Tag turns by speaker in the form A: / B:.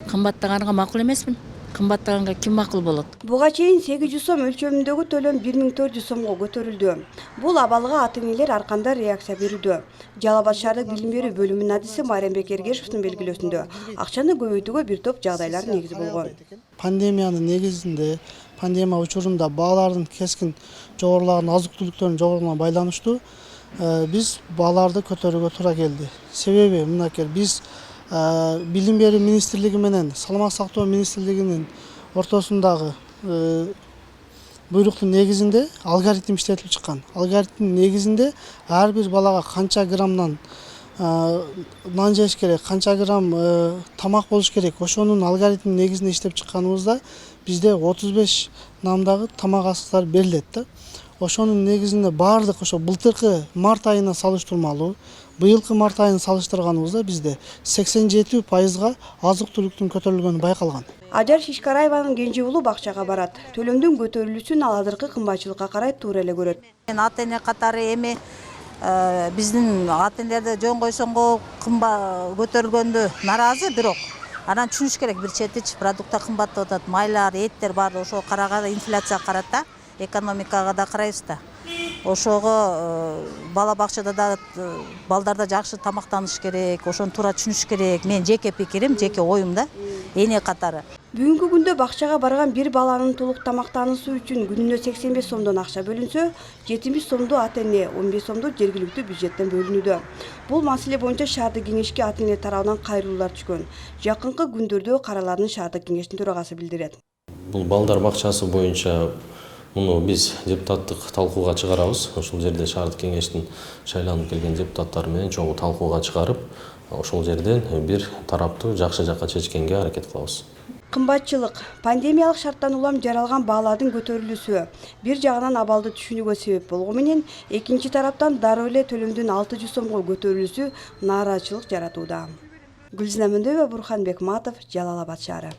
A: Кымбаттаганга макул эмесмин. Кымбаттаганга ким макул болот?
B: Буга чейин 800 сом өлчөмүндөгү төлөм 1400 сомго көтөрүлдү. Бул абалга ата-энелер арканда реакция берүүдө. Жалал Абад шаардык билим берүү бөлүмүнүн адиси Майрамбек Эргешевдин белгилөөсүндө акчаны көбөйтүүгө бир топ жагдайлар негиз болгон.
C: Пандемиянын негизинде пандемия учурунда баалардын кескин жогорулаган азык-түлүктөрдүн жогорулагына байланыштуу биз бааларды көтөрүүгө туура келди. Себеби мынакей биз билим берүү министрлиги менен саламаттык сактоо министрлигинин ортосундагы буйруктун негизинде алгоритм иштетилип чыккан. Алгоритмдин негизинде ар бир балага канча граммдан нан жеш керек, канча грамм тамак болуш керек. Ошонун алгоритмин негизинде иштеп чыкканыбызда бизде 35 намдагы тамак асыктары берилет да. Ошонун негизинде баардык ошо былтыркы март айына салыштырмалуу, быйылкы март айын салыштырганыбызда бизде 87%га азык-түлүктүн көтөрүлгөнү байкалган.
B: Ажар Шишкараеванын кенже уулу бакчага барат. Төлөмдүн көтөрүлүүсүн ал азыркы кымбатчылыкка карай туура эле көрөт.
D: Мен ата-эне катары эми биздин ата-энелерди жөн койсоңго көтөрүлгөндө наразы, бирок анан түшүнүш керек, бир четичи продукттар кымбаттап атат, майлар, эттер баары ошого караганда инфляцияга карат да, экономикага да карайбыз да. Ошого бала бакчада да балдар да жакшы тамактаныш керек, ошону туура түшүнүш керек. Мен жеке пикирим, жеке оюм да, эне катары.
B: Бүгүнкү күндө бакчага барган бир баланын толук тамактануусу үчүн күнүнө 85 сомдон акча бөлүнсө, 70 сомду ата-эне, 15 сомду жергиликтүү бюджеттен бөлүнүүдө. Бул маселе боюнча шаардык кеңешке ата-эне тарабынан кайрылуулар түшкөн. Жакынкы күндөрдө караларын шаардык кеңештин төрагасы билдирет.
E: Бул балдар бакчасы боюнча муну биз депутаттык талкууга чыгарабыз. Ошол жерде шаардык кеңештин шайланып келген депутаттары менен чогуу талкууга чыгарып, ошол жерден бир тараптуу жакшы жакка чечкенге аракет кылабыз.
B: Кымбатчылык, пандемиялык шарттан улам жаралган баалардын көтөрүлүүсү бир жагынан абалды түшүнүүгө себеп болгону менен, экинчи тараптан дароо эле төлөмдүн 600 сомго көтөрүлүүсү нааразычылык жаратууда. Гүлзина Мөндөбү, Бурхан Бекматов, Жалал Абад шаары.